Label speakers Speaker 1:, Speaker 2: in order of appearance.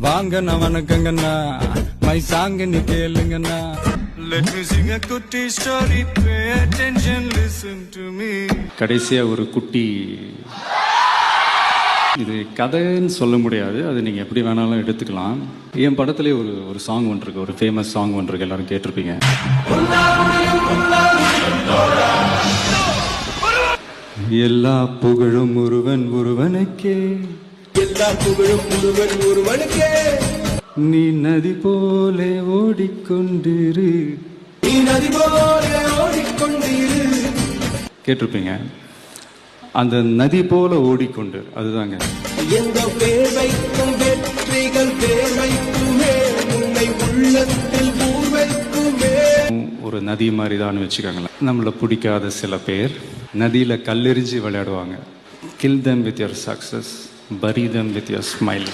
Speaker 1: வாங்கண்ணா வணக்கங்கண்ணா மை சாங்க நீ கேளுங்கண்ணா. Let me sing a குட்டி story, pay attention, listen to me.
Speaker 2: கடைசியா ஒரு குட்டி, இது கதைன்னு சொல்ல முடியாது, அது நீங்கள் எப்படி வேணாலும் எடுத்துக்கலாம். என் படத்துலேயே ஒரு சாங் ஒன்று இருக்கு, ஒரு ஃபேமஸ் சாங் ஒன்று இருக்கு, எல்லாரும் கேட்டிருப்பீங்க. எல்லா புகழும் ஒருவனுக்கே,
Speaker 3: எல்லா புகழும் ஒருவனுக்கே,
Speaker 2: நீ நதி போல ஓடிக்கொண்டிரு,
Speaker 3: நீ நதி போல ஓடிக்கொண்டிரு.
Speaker 2: கேட்டிருப்பீங்க. அந்த நதி போல ஓடிக்கொண்டு, அதுதாங்க.
Speaker 3: எந்த பேர் வைக்கும் வெற்றிகள் பேர் வைக்குமே, உன்னை உள்ளத்தில் ஊர் வைக்குமே.
Speaker 2: ஒரு நதி மாதிரி தான் வச்சுக்கோங்களேன். நம்மளை பிடிக்காத சில பேர் நதியில் கல்லெறிஞ்சு விளையாடுவாங்க. Kill them with your success, bury them with your smile.